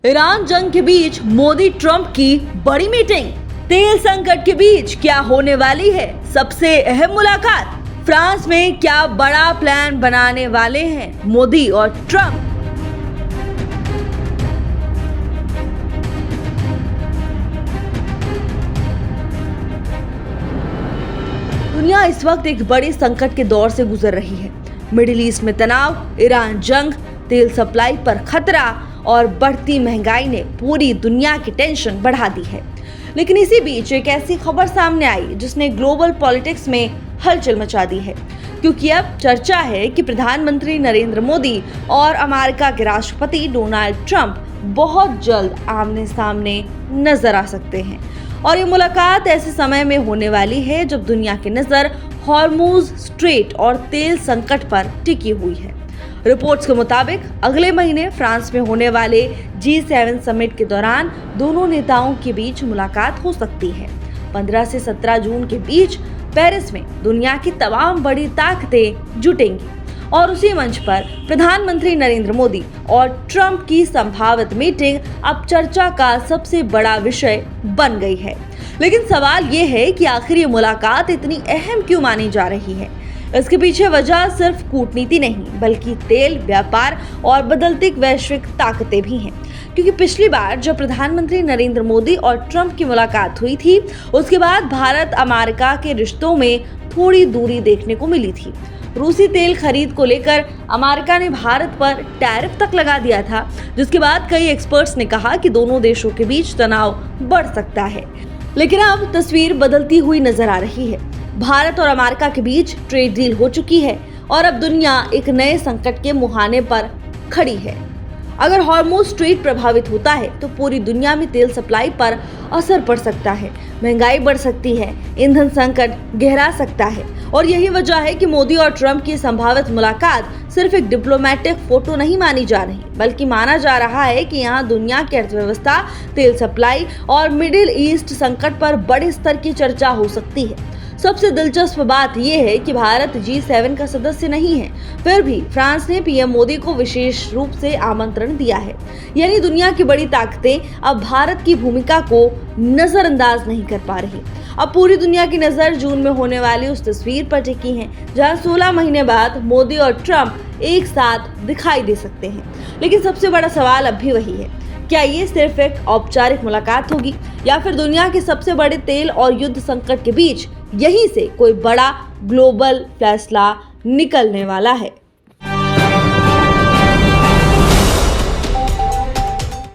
Iran जंग के बीच Modi Trump की बड़ी मीटिंग। तेल संकट के बीच क्या होने वाली है सबसे अहम मुलाकात। फ्रांस में क्या बड़ा प्लान बनाने वाले हैं मोदी और ट्रंप। दुनिया इस वक्त एक बड़े संकट के दौर से गुजर रही है। मिडिल ईस्ट में तनाव, ईरान जंग, तेल सप्लाई पर खतरा और बढ़ती महंगाई ने पूरी दुनिया की टेंशन बढ़ा दी है। लेकिन इसी बीच एक ऐसी खबर सामने आई जिसने ग्लोबल पॉलिटिक्स में हलचल मचा दी है, क्योंकि अब चर्चा है कि प्रधानमंत्री नरेंद्र मोदी और अमेरिका के राष्ट्रपति डोनाल्ड ट्रंप बहुत जल्द आमने सामने नजर आ सकते हैं। और ये मुलाकात ऐसे समय में होने वाली है जब दुनिया की नजर हॉर्मुज स्ट्रेट और तेल संकट पर टिकी हुई है। रिपोर्ट्स के मुताबिक अगले महीने फ्रांस में होने वाले G7 समिट के दौरान दोनों नेताओं के बीच मुलाकात हो सकती है। 15 से 17 जून के बीच पेरिस में दुनिया की तमाम बड़ी ताकतें जुटेंगी और उसी मंच पर प्रधानमंत्री नरेंद्र मोदी और ट्रंप की संभावित मीटिंग अब चर्चा का सबसे बड़ा विषय बन गई है। लेकिन सवाल ये है कि आखिर ये मुलाकात इतनी अहम क्यों मानी जा रही है। इसके पीछे वजह सिर्फ कूटनीति नहीं, बल्कि तेल, व्यापार और बदलती वैश्विक ताकतें भी हैं। क्योंकि पिछली बार जब प्रधानमंत्री नरेंद्र मोदी और ट्रंप की मुलाकात हुई थी, उसके बाद भारत अमेरिका के रिश्तों में थोड़ी दूरी देखने को मिली थी। रूसी तेल खरीद को लेकर अमेरिका ने भारत पर टैरिफ तक लगा दिया था, जिसके बाद कई एक्सपर्ट्स ने कहा कि दोनों देशों के बीच तनाव बढ़ सकता है। लेकिन अब तस्वीर बदलती हुई नजर आ रही है। भारत और अमेरिका के बीच ट्रेड डील हो चुकी है और अब दुनिया एक नए संकट के मुहाने पर खड़ी है। अगर हॉर्मुज स्ट्रेट प्रभावित होता है तो पूरी दुनिया में तेल सप्लाई पर असर पड़ सकता है, महंगाई बढ़ सकती है, ईंधन संकट गहरा सकता है। और यही वजह है कि मोदी और ट्रंप की संभावित मुलाकात सिर्फ एक डिप्लोमेटिक फोटो नहीं मानी जा रही, बल्कि माना जा रहा है कि यहाँ दुनिया की अर्थव्यवस्था, तेल सप्लाई और मिडिल ईस्ट संकट पर बड़े स्तर की चर्चा हो सकती है। सबसे दिलचस्प बात यह है कि भारत G7 का सदस्य नहीं है, फिर भी फ्रांस ने पीएम मोदी को विशेष रूप से आमंत्रण दिया है। यानी दुनिया की बड़ी ताकतें अब भारत की भूमिका को नजरअंदाज नहीं कर पा रही। अब पूरी दुनिया की नजर जून में होने वाली उस तस्वीर पर टिकी है जहां 16 महीने बाद मोदी और ट्रंप एक साथ दिखाई दे सकते हैं। लेकिन सबसे बड़ा सवाल अब भी वही है, क्या ये सिर्फ एक औपचारिक मुलाकात होगी या फिर दुनिया के सबसे बड़े तेल और युद्ध संकट के बीच यहीं से कोई बड़ा ग्लोबल फैसला निकलने वाला है।